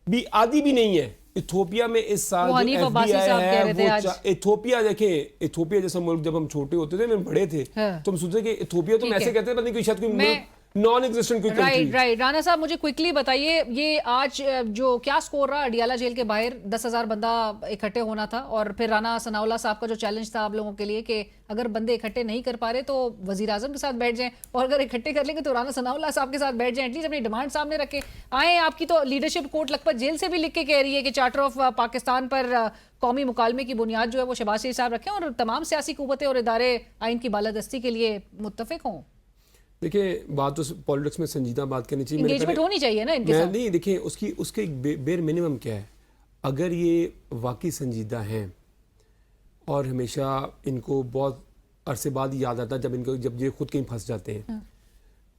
भी आधी भी नहीं है। इथोपिया में इस साल जो FDI है वो, इथोपिया देखें, इथोपिया जैसा मुल्क जब हम छोटे होते थे, हम बड़े थे, तो हम सोचते कि इथोपिया तो ऐसे कहते हैं, कोई शायद कोई नॉन एग्जिस्टेंट कोई कंट्री। राइट। राना साहब मुझे क्विकली बताइए, ये आज जो क्या स्कोर रहा अडियाला जेल के बाहर, 10,000 बंदा इकट्ठे होना था, और फिर राना सनाउल्लाह साहब का जो चैलेंज था आप लोगों के लिए कि अगर बंदे इकट्ठे नहीं कर पा रहे तो वजीर आजम के साथ बैठ जाएं, और अगर इकट्ठे कर लेंगे तो राना सनाउल्लाह साहब के साथ बैठ जाएं, एटलीस्ट अपनी डिमांड सामने रखे आए। आपकी तो लीडरशिप कोर्ट लखपत जेल से भी लिख के कह रही है कि चार्टर ऑफ पाकिस्तान पर कौमी मुकालमे की बुनियाद जो है वो शहबाज शरीफ साहब रखें और तमाम सियासी कुव्वतें और इदारे आइन की बालादस्ती के लिए मुत्तफिक हों। देखिए, बात तो पॉलिटिक्स में संजीदा बात करनी चाहिए, एंगेजमेंट होनी चाहिए ना इनके साथ। नहीं, देखिए उसके बेर मिनिमम क्या है, अगर ये वाकई संजीदा हैं और हमेशा इनको बहुत अरसे बाद याद आता है जब ये खुद कहीं फंस जाते हैं,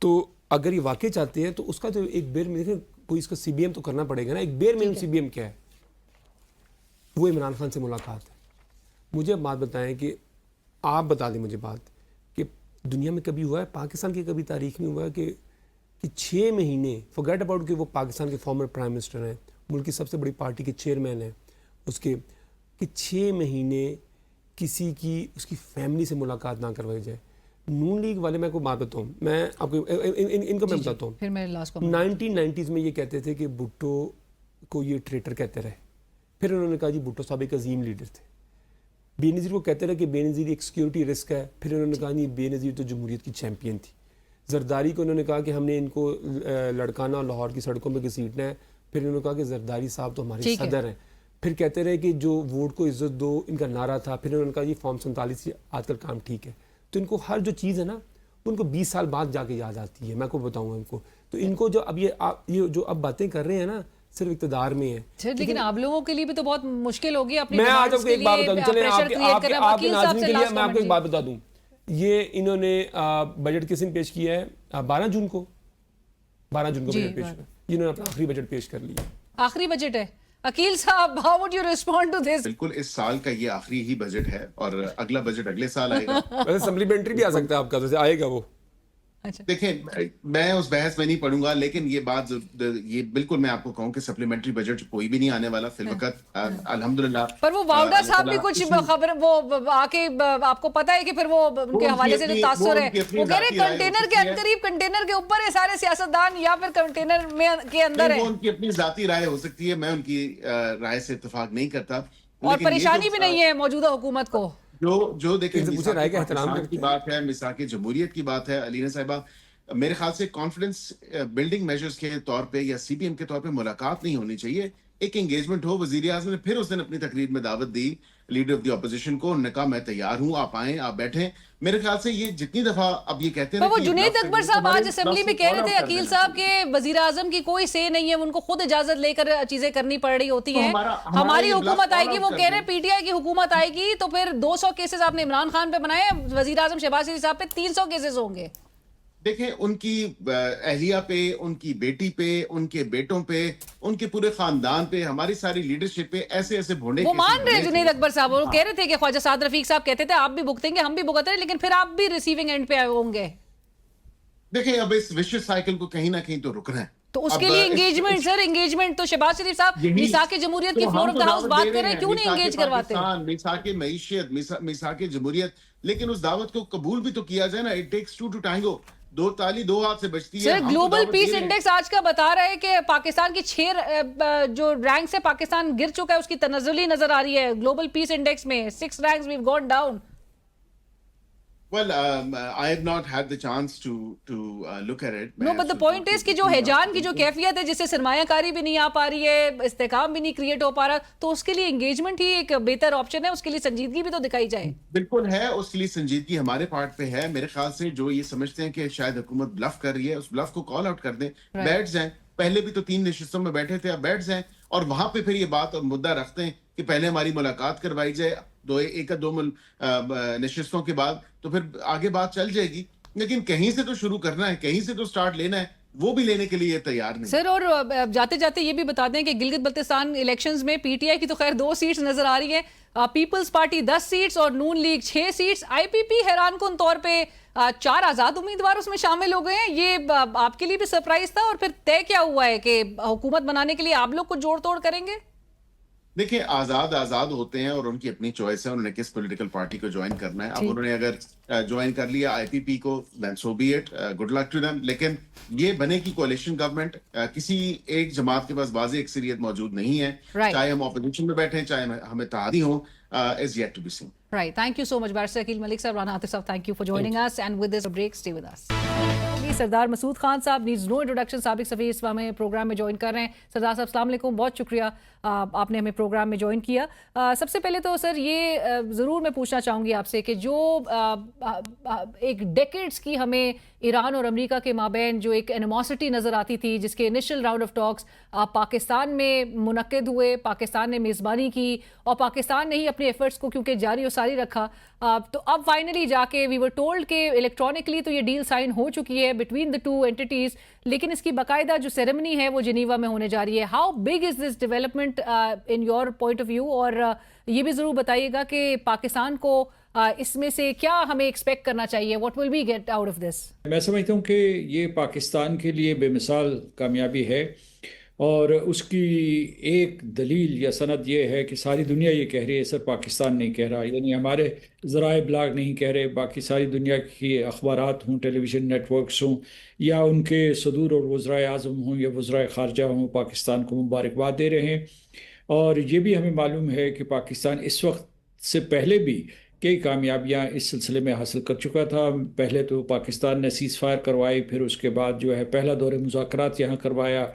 तो अगर ये वाकई चाहते हैं तो उसका तो एक बेर मिनिमम कोई इसका CBM तो करना पड़ेगा ना। एक बेर मिनिमम CBM क्या है, वो इमरान खान से मुलाकात है। मुझे बात बताएं कि आप बता दें मुझे बात कि दुनिया में कभी हुआ है, पाकिस्तान की कभी तारीख में हुआ है कि 6 महीने, फॉरगेट अबाउट कि वो पाकिस्तान के फॉर्मर प्राइम मिनिस्टर हैं, मुल्क की सबसे बड़ी पार्टी के चेयरमैन हैं, उसके कि 6 महीने किसी की उसकी फैमिली से मुलाकात ना करवाई जाए। नून लीग वाले, मैं आपको बात बताऊँ, मैं आपको इनको मैं बताता हूँ, फिर मेरे लास्ट 1990s में ये कहते थे कि भुट्टो को ये ट्रेटर कहते रहे, फिर उन्होंने कहा जी भुट्टो साहब एक अजीम लीडर थे। बेनज़ीर को कहते रहे कि बेनज़ीर एक सिक्योरिटी रिस्क है, फिर उन्होंने कहा नहीं बेनज़ीर तो जमहूरियत की चैंपियन थी। जरदारी को उन्होंने कहा कि हमने इनको लड़काना, लाहौर की सड़कों में घसीटना है, फिर उन्होंने कहा कि जरदारी साहब तो हमारे सदर हैं। फिर कहते रहे कि जो वोट को इज्जत दो, इनका नारा था। फिर उन्होंने कहा ये फॉर्म 47 से आजकल काम ठीक है। तो इनको हर जो चीज़ है ना उनको 20 साल बाद जाके याद आती है। मैं आपको बताऊँ इनको, तो इनको जो अब ये जो अब बातें कर रहे हैं ना सिर्फ इक़्तिदार में है। लेकिन आप लोगों के लिए भी तो बहुत मुश्किल होगी अपनी। मैं आज आपको एक बात बता दूं, चलें आपके नाज़रीन के लिए मैं आपको एक बात बता दूं, ये इन्होंने बजट किस दिन पेश किया है, 12 जून को बजट पेश किया, इन्होंने अपना आखिरी बजट पेश कर लिया। आखिरी बजट है। Aqeel sahab, how would you respond to this? बिल्कुल, इस साल का ये आखिरी ही बजट है और अगला बजट अगले साल आएगा। वैसे सप्लीमेंट्री भी आ सकता है आपका, जैसे आएगा वो। अच्छा, देखें, मैं उस बहस में नहीं पढ़ूंगा, लेकिन ये बात ये बिल्कुल मैं आपको कहूं कि सप्लीमेंट्री बजट कोई भी नहीं आने वाला फिलवकत, अल्हम्दुलिल्लाह। पर वो वाउडा साहब भी कुछ खबर वो आके आपको पता है कि फिर वो उनके हवाले से जो तासुर है, वो कह रहे कंटेनर के अनकरीब, कंटेनर के ऊपर है सारे सियासतदान या फिर कंटेनर में के अंदर है। उनकी अपनी जाती राय हो सकती है, मैं उनकी राय से इत्तेफाक नहीं करता। और परेशानी भी नहीं है मौजूदा हुकूमत को। जो देखिए, राय का एहतराम की बात है, मिसाक जमहूरियत की बात है, अलीना साहिबा, मेरे ख्याल से कॉन्फिडेंस बिल्डिंग मेजर्स के तौर पे या CBM के तौर पे मुलाकात नहीं होनी चाहिए, एक एंगेजमेंट हो। वजीर आज़म ने फिर उस दिन अपनी तकरीर में दावत दी लीडर ऑफ द ऑपोजिशन को, उन्होंने कहा मैं तैयार हूं, आप आएं, आप बैठें। मेरे ख्याल से ये जितनी दफा अब ये कहते हैं, वो जुनैद अकबर साहब आज असेंबली में कह रहे थे अकील साहब के वजीर आजम की कोई से नहीं है, उनको खुद इजाजत लेकर चीजें करनी पड़ रही होती हैं। हमारी हुकूमत आएगी, वो कह रहे PTI की हुकूमत आएगी तो फिर 200 केसेस आपने इमरान खान पे बनाए, वजीर आजम शहबाज शरीफ साहब पे 300 केसेस होंगे। देखें उनकी अहलिया पे, उनकी बेटी पे, उनके बेटों पे, उनके पूरे खानदान पे, हमारी सारी लीडरशिप पे ऐसे ऐसे भोंडे वो केसेस मान रहे बने जुनैद थे। अकबर साहब, वो कह रहे थे कि ख्वाजा साद रफीक साहब कहते थे आप भी भुगतेंगे हम भी भुगत रहे हैं, लेकिन फिर आप भी रिसीविंग एंड पे आए होंगे। देखें अब इस विश्व साइकिल को कहीं ना कहीं तो रुकना है। तो उसके अब लिए इस- एंगेजमेंट इस- सर, एंगेजमेंट तो शहबाज शरीफ साहब यही- मिसाक जमहूरियत की तो फ्लोर हम ऑफ तो द हाउस दावत बात दे कर रहे रहे हैं, हैं, क्यों नहीं मिसाके एंगेज करवाते? पाकिस्तान, मिसाके मईशियत, मिसाके जमहूरियत, लेकिन उस दावत को कबूल भी तो किया जाए ना। इट टेक्स टू टैंगो, दो ताली दो हाथ से बचती है। सर हम तो ग्लोबल दावत पीस दे रहे हैं। इंडेक्स आज का बता रहा है कि पाकिस्तान की 6 जो रैंक से पाकिस्तान गिर चुका है, उसकी तनज़्ज़ुली नजर आ रही है ग्लोबल पीस इंडेक्स में। 6 ranks we have gone down. Well, I have not had the chance to look at it. No but the point is कि जो हैजान की जो कैफियत है, जिससे सरमायाकारी भी नहीं आ पा रही है, इस्तेकाम भी नहीं क्रिएट हो पा रहा, तो उसके लिए एंगेजमेंट ही एक बेहतर ऑप्शन है। उसके लिए संजीदगी भी तो दिखाई जाए। बिल्कुल है, उसके लिए संजीदगी हमारे पार्ट पे है। मेरे ख्याल से जो ये समझते हैं कि शायद हुकूमत ब्लफ कर रही है, उस ब्लफ को कॉल आउट कर दें, बैठ जाएं। पहले भी तो 3 नशिस्तों में बैठे थे, अब बैठ जाएं और वहां पे फिर ये बात और मुद्दा रखते हैं कि पहले हमारी मुलाकात करवाई जाए एक या दो नशिस्तों के बाद, तो फिर आगे बात चल जाएगी। लेकिन कहीं से तो शुरू करना है, कहीं से तो स्टार्ट लेना है, वो भी लेने के लिए तैयार नहीं। सर और जाते जाते ये भी बता दें कि गिलगित बल्तिस्तान इलेक्शंस में पीटीआई की तो खैर 2 सीट्स नजर आ रही है, पीपल्स पार्टी 10 सीट्स और नून लीग 6 सीट्स। आईपीपी हैरान कुन तौर पे 4 आजाद उम्मीदवार उसमें शामिल हो गए हैं। ये आपके लिए भी सरप्राइज था? और फिर तय क्या हुआ है कि हुकूमत बनाने के लिए आप लोग कुछ जोड़ तोड़ करेंगे? देखिए, आजाद होते हैं और उनकी अपनी चॉइस है उन्होंने किस पॉलिटिकल पार्टी को ज्वाइन करना है। अब उन्होंने अगर ज्वाइन कर लिया आईपीपी को, then so be it, good luck to them. लेकिन ये बनेगी कोalition गवर्नमेंट, किसी एक जमात के पास वाज़ेह अक्सरियत मौजूद नहीं है, चाहे हम ऑपोजिशन में बैठे, चाहे हम इत्तेहादी हों, is yet to be seen. Right. Thank you so much, Barrister Akhil Malik sir, Rana Atif sahab. Thank you for joining us. And with this break, stay with us. सरदार मसूद खान साहब needs no introduction, साबिक सफ़ीर इस हमें programme में join कर रहे हैं। सरदार साहब अस्सलाम वालेकुम, बहुत शुक्रिया आपने हमें प्रोग्राम में ज्वाइन किया। सबसे पहले तो सर ये ज़रूर मैं पूछना चाहूँगी आपसे कि जो एक डेकेड्स की हमें ईरान और अमेरिका के माबैन जो एक एनिमोसिटी नज़र आती थी, जिसके initial round of talks Pakistan में मुनक्किद हुए, पाकिस्तान ने मेज़बानी की और पाकिस्तान ने ही अपने एफर्ट्स को क्योंकि जारी और सारी रखा, तो अब फाइनली जाके वी वर टोल्ड कि इलेक्ट्रॉनिकली तो ये डील साइन हो चुकी है बिटवीन द 2 एंटिटीज़, लेकिन इसकी बाकायदा जो सेरेमनी है वो जिनीवा में होने जा रही है। How big is this development in your point of view? और ये भी ज़रूर बताइएगा कि पाकिस्तान को इसमें से क्या हमें एक्सपेक्ट करना चाहिए? What will we get out of this? मैं समझता हूँ कि ये पाकिस्तान के लिए बेमिसाल कामयाबी है और उसकी एक दलील या सनद ये है कि सारी दुनिया ये कह रही है, सर पाकिस्तान नहीं कह रहा, यानी हमारे ज़राए ब्लाग नहीं कह रहे, बाकी सारी दुनिया की अखबारात हों, टेलीविज़न नेटवर्क्स हों या उनके सदूर और वज़राए आज़म हों या वज़राए ख़ारजा हों, पाकिस्तान को मुबारकबाद दे रहे हैं। और ये भी हमें मालूम है कि पाकिस्तान इस वक्त से पहले भी कई कामयाबियाँ इस सिलसिले में हासिल कर चुका था। पहले तो पाकिस्तान ने सीज़ फायर करवाई, फिर उसके बाद जो है पहला दौरे मुज़ाकरात यहाँ करवाया,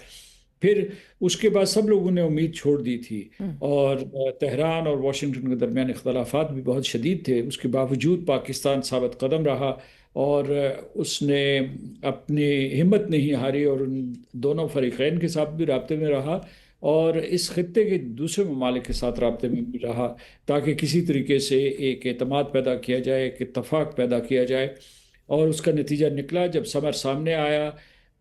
फिर उसके बाद सब लोगों ने उम्मीद छोड़ दी थी और तेहरान और वाशिंगटन के दरमियान इख्तलाफात भी बहुत शदीद थे। उसके बावजूद पाकिस्तान साबित कदम रहा और उसने अपनी हिम्मत नहीं हारी और उन दोनों फरीक़ैन के साथ भी राब्ते में रहा और इस खित्ते के दूसरे ममालिक के साथ राब्ते में भी रहा, ताकि किसी तरीके से एक एतमाद पैदा किया जाए, एक इत्तफाक पैदा किया जाए। और उसका नतीजा निकला। जब समर सामने आया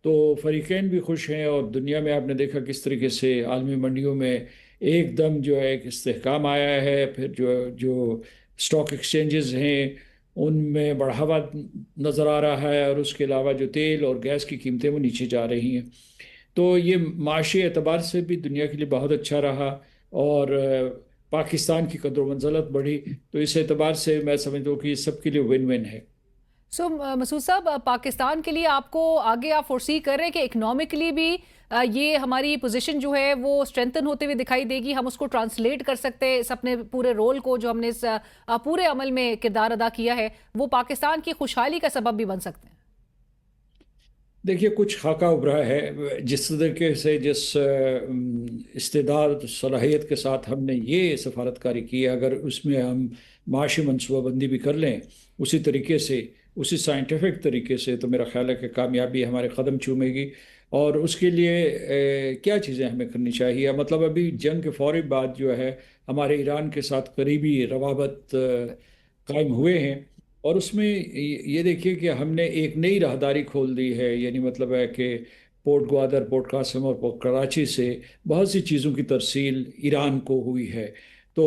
तो फरीक़ैन भी खुश हैं और दुनिया में आपने देखा किस तरीके से आलमी मंडियों में एकदम जो है एक इस्तेहकाम आया है। फिर जो स्टॉक एक्सचेंजेस हैं उनमें बढ़ावा नज़र आ रहा है और उसके अलावा जो तेल और गैस की कीमतें वो नीचे जा रही हैं। तो ये माशी एतबार से भी दुनिया के लिए बहुत अच्छा रहा और पाकिस्तान की कदर मंज़लत बढ़ी। तो इस एतबार से मैं समझता हूँ कि सबके लिए विन विन है। सो मसूद साहब, पाकिस्तान के लिए आपको आगे आप फोर्सी कर रहे हैं कि इकोनॉमिकली भी ये हमारी पोजीशन जो है वो स्ट्रेंथन होते हुए दिखाई देगी, हम उसको ट्रांसलेट कर सकते हैं इस अपने पूरे रोल को जो हमने इस पूरे अमल में किरदार अदा किया है, वो पाकिस्तान की खुशहाली का सबब भी बन सकते हैं? देखिए, कुछ खाका उभरा है। जिस तरीके से जिस इस्तेदाद सलाहियत के साथ हमने ये सफारतकारी की है, अगर उसमें हम माशी मनसूबाबंदी भी कर लें उसी तरीके से, उसी साइंटिफिक तरीके से, तो मेरा ख्याल है कि कामयाबी हमारे कदम चूमेगी। और उसके लिए क्या चीज़ें हमें करनी चाहिए? मतलब अभी जंग के फौरी बाद जो है हमारे ईरान के साथ करीबी रवाबत कायम हुए हैं اور اس میں یہ دیکھیے کہ ہم نے ایک نئی راہداری کھول دی ہے، یعنی مطلب ہے کہ پورٹ گوادر، پورٹ قاسم اور پورٹ کراچی سے بہت سی چیزوں کی ترسیل ایران کو ہوئی ہے۔ تو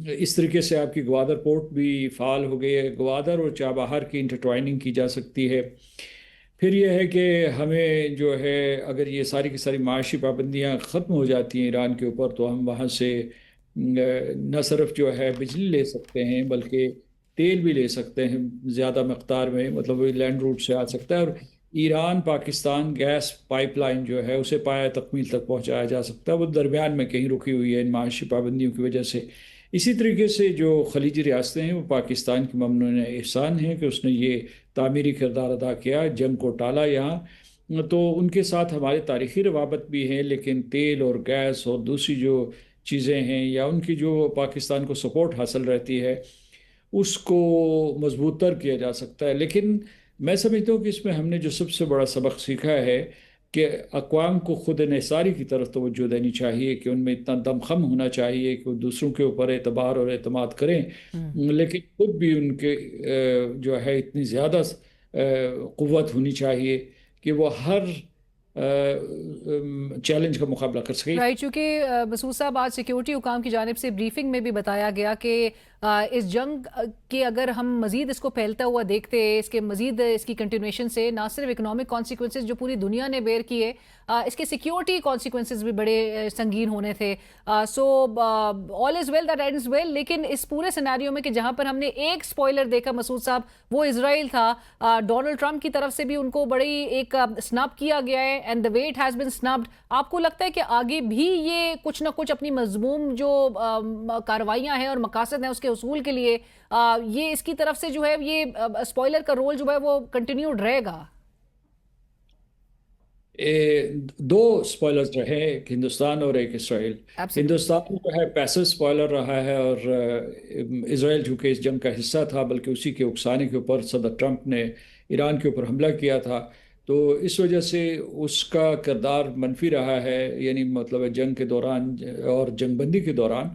اس طریقے سے آپ کی گوادر پورٹ بھی فعال ہو گئی ہے، گوادر اور چابہار کی انٹرٹوائننگ کی جا سکتی ہے۔ پھر یہ ہے کہ ہمیں جو ہے اگر یہ ساری کی ساری معاشی پابندیاں ختم ہو جاتی ہیں ایران کے اوپر، تو ہم وہاں سے نہ صرف جو ہے بجلی لے سکتے ہیں بلکہ تیل بھی لے سکتے ہیں زیادہ مقدار میں، مطلب وہ لینڈ روٹ سے آ سکتا ہے، اور Iran Pakistan gas pipeline جو ہے اسے پایہ تکمیل تک پہنچایا جا سکتا ہے، وہ درمیان میں کہیں رکی ہوئی ہے ان معاشی پابندیوں کی وجہ سے۔ اسی طریقے سے جو خلیجی ریاستیں ہیں وہ پاکستان کی ممنون احسان ہیں کہ اس نے یہ تعمیری کردار ادا کیا، جنگ کو ٹالا یہاں، تو ان کے ساتھ ہمارے تاریخی روابط بھی ہیں، لیکن تیل اور گیس اور دوسری جو چیزیں ہیں یا ان کی جو پاکستان کو سپورٹ حاصل رہتی ہے اس کو مضبوط تر کیا جا سکتا ہے۔ لیکن میں سمجھتا ہوں کہ اس میں ہم نے جو سب سے بڑا سبق سیکھا ہے کہ اقوام کو خود انحصاری کی طرف توجہ دینی چاہیے، کہ ان میں اتنا دم خم ہونا چاہیے کہ وہ دوسروں کے اوپر اعتبار اور اعتماد کریں، لیکن خود بھی ان کے جو ہے اتنی زیادہ قوت ہونی چاہیے کہ وہ ہر چیلنج کا مقابلہ کر سکیں۔ رائٹ، چونکہ مسعود صاحب آج سیکیورٹی حکام کی جانب سے بریفنگ میں بھی بتایا گیا کہ اس جنگ کے اگر ہم مزید اس کو پھیلتا ہوا دیکھتے، اس کے مزید اس کی کنٹینویشن سے نہ صرف اکنامک کانسیکوینسز جو پوری دنیا نے بیئر کیے، اس کے سیکیورٹی کانسیکوینسز بھی بڑے سنگین ہونے تھے۔ سو آل از ویل دیٹ اینڈز ویل، لیکن اس پورے سیناریو میں کہ جہاں پر ہم نے ایک سپوائلر دیکھا مسعود صاحب وہ اسرائیل تھا، ڈونلڈ ٹرمپ کی طرف سے بھی ان کو بڑی ایک سنپ کیا گیا ہے، and the way it has been snubbed۔ آپ کو لگتا ہے کہ آگے بھی یہ کچھ نہ کچھ اپنی مضموم جو کارروائیاں ہیں اور مقاصد ہیں اس کے حصول کے لیے یہ اس کی طرف سے جو ہے یہ اسپوائلر کا رول جو ہے وہ کنٹینیوڈ رہے گا؟ دو اسپوائلرز رہے، ایک ہندوستان اور ایک اسرائیل۔ ہندوستان جو ہے پیسو اسپوائلر رہا ہے، اور اسرائیل چونکہ اس جنگ کا حصہ تھا بلکہ اسی کے اکسانے کے اوپر صدر ٹرمپ نے ایران کے اوپر حملہ کیا تھا، تو اس وجہ سے اس کا کردار منفی رہا ہے، یعنی مطلب جنگ کے دوران اور جنگ بندی کے دوران۔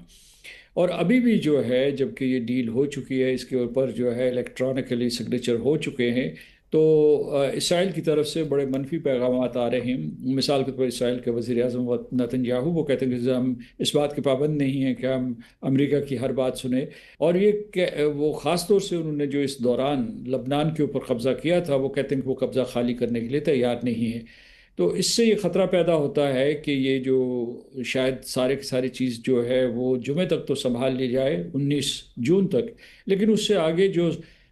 اور ابھی بھی جو ہے جبکہ یہ ڈیل ہو چکی ہے، اس کے اوپر جو ہے الیکٹرانکلی سگنیچر ہو چکے ہیں، تو اسرائیل کی طرف سے بڑے منفی پیغامات آ رہے ہیں۔ مثال کے طور پر اسرائیل کے وزیر اعظم نتن یاہو وہ کہتے ہیں کہ ہم اس بات کے پابند نہیں ہیں کہ ہم امریکہ کی ہر بات سنیں، اور یہ وہ خاص طور سے انہوں نے جو اس دوران لبنان کے اوپر قبضہ کیا تھا وہ کہتے ہیں کہ وہ قبضہ خالی کرنے کے لیے تیار نہیں ہے۔ تو اس سے یہ خطرہ پیدا ہوتا ہے کہ یہ جو شاید سارے کی ساری چیز جو ہے وہ جمعہ تک تو سنبھال لی جائے، 19 جون تک، لیکن اس سے آگے جو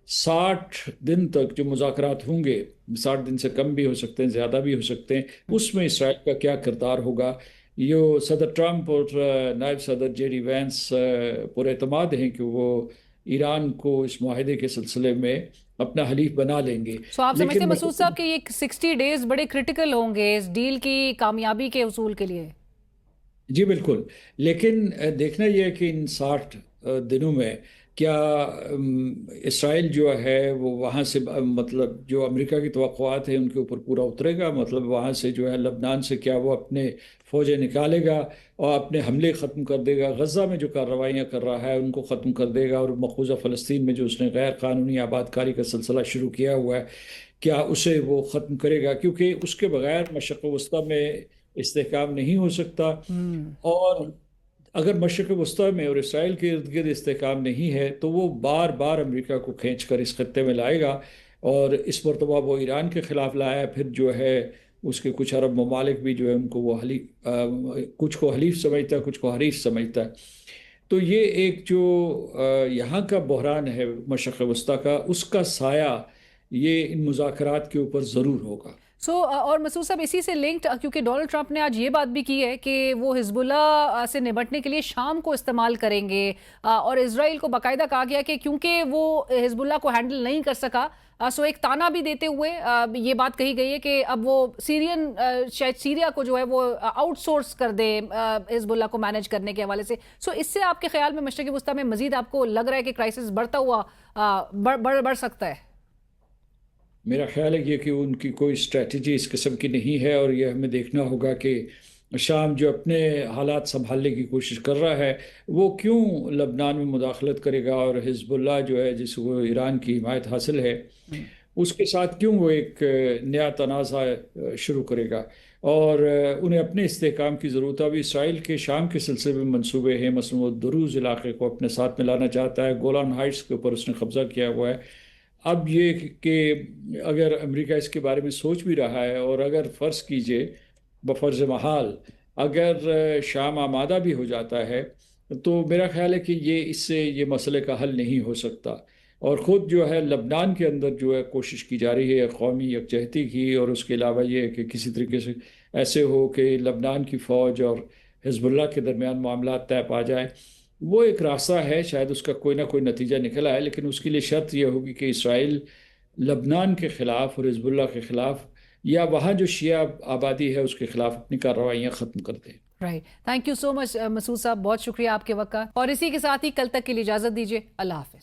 60 دن تک جو مذاکرات ہوں گے، 60 دن سے کم بھی ہو سکتے ہیں، زیادہ بھی ہو سکتے ہیں، اس میں اسرائیل کا کیا کردار ہوگا۔ یہ صدر ٹرمپ اور نائب صدر جے ڈی وینس پر اعتماد ہیں کہ وہ ایران کو اس معاہدے کے سلسلے میں اپنا حلیف بنا لیں گے۔ سو آپ سمجھتے ہیں مسعود صاحب کہ یہ 60 ڈیز بڑے کرٹیکل ہوں گے اس ڈیل کی کامیابی کے حصول کے لیے؟ جی بالکل، لیکن دیکھنا یہ ہے کہ ان 60 دنوں میں کیا اسرائیل جو ہے وہ وہاں سے مطلب جو امریکہ کی توقعات ہیں ان کے اوپر پورا اترے گا، مطلب وہاں سے جو ہے لبنان سے کیا وہ اپنے فوجیں نکالے گا اور اپنے حملے ختم کر دے گا، غزہ میں جو کارروائیاں کر رہا ہے ان کو ختم کر دے گا، اور مقبوضہ فلسطین میں جو اس نے غیر قانونی آباد کاری کا سلسلہ شروع کیا ہوا ہے کیا اسے وہ ختم کرے گا، کیونکہ اس کے بغیر مشرق وسطیٰ میں استحکام نہیں ہو سکتا، اور اگر مشرق وسطیٰ میں اور اسرائیل کے ارد گرد استحکام نہیں ہے تو وہ بار بار امریکہ کو کھینچ کر اس خطے میں لائے گا، اور اس مرتبہ وہ ایران کے خلاف لایا، پھر جو ہے اس کے کچھ عرب ممالک بھی جو ہے ان کو وہ کچھ کو حلیف سمجھتا ہے، کچھ کو حریف سمجھتا ہے۔ تو یہ ایک جو یہاں کا بحران ہے مشرق وسطیٰ کا، اس کا سایہ یہ ان مذاکرات کے اوپر ضرور ہوگا۔ اور مسعود صاحب اسی سے لنکڈ، کیونکہ ڈونلڈ ٹرمپ نے آج یہ بات بھی کی ہے کہ وہ حزب اللہ سے نمٹنے کے لیے شام کو استعمال کریں گے، اور اسرائیل کو باقاعدہ کہا گیا کہ کیونکہ وہ حزب اللہ کو ہینڈل نہیں کر سکا، سو ایک تانا بھی دیتے ہوئے یہ بات کہی گئی ہے کہ اب وہ شاید سیریا کو جو ہے وہ آؤٹ سورس کر دے حزب اللہ کو مینیج کرنے کے حوالے سے۔ سو اس سے آپ کے خیال میں مشرقی وسطیٰ میں مزید آپ کو لگ رہا ہے کہ کرائسس بڑھتا ہوا بڑھ سکتا ہے؟ میرا خیال ہے یہ کہ ان کی کوئی اسٹریٹجی اس قسم کی نہیں ہے، اور یہ ہمیں دیکھنا ہوگا کہ شام جو اپنے حالات سنبھالنے کی کوشش کر رہا ہے وہ کیوں لبنان میں مداخلت کرے گا، اور حزب اللہ جو ہے جس کو ایران کی حمایت حاصل ہے اس کے ساتھ کیوں وہ ایک نیا تنازع شروع کرے گا، اور انہیں اپنے استحکام کی ضرورت ہے۔ ابھی اسرائیل کے شام کے سلسلے میں منصوبے ہیں، مثلا وہ دروز علاقے کو اپنے ساتھ ملانا چاہتا ہے، گولان ہائٹس کے اوپر اس نے قبضہ کیا ہوا ہے۔ اب یہ کہ اگر امریکہ اس کے بارے میں سوچ بھی رہا ہے، اور اگر فرض کیجئے بفرض محال اگر شام آمادہ بھی ہو جاتا ہے تو میرا خیال ہے کہ اس سے یہ مسئلے کا حل نہیں ہو سکتا، اور خود جو ہے لبنان کے اندر جو ہے کوشش کی جا رہی ہے قومی یکجہتی کی، اور اس کے علاوہ یہ کہ کسی طریقے سے ایسے ہو کہ لبنان کی فوج اور حزب اللہ کے درمیان معاملات طے پا جائیں۔ وہ ایک راستہ ہے، شاید اس کا کوئی نہ کوئی نتیجہ نکل آئے، لیکن اس کے لیے شرط یہ ہوگی کہ اسرائیل لبنان کے خلاف اور حزب اللہ کے خلاف یا وہاں جو شیعہ آبادی ہے اس کے خلاف اپنی کارروائیاں ختم کر دیں۔ رائٹ، تھینک یو سو مچ مسعود صاحب، بہت شکریہ آپ کے وقت کا، اور اسی کے ساتھ ہی کل تک کے لیے اجازت دیجیے، اللہ حافظ۔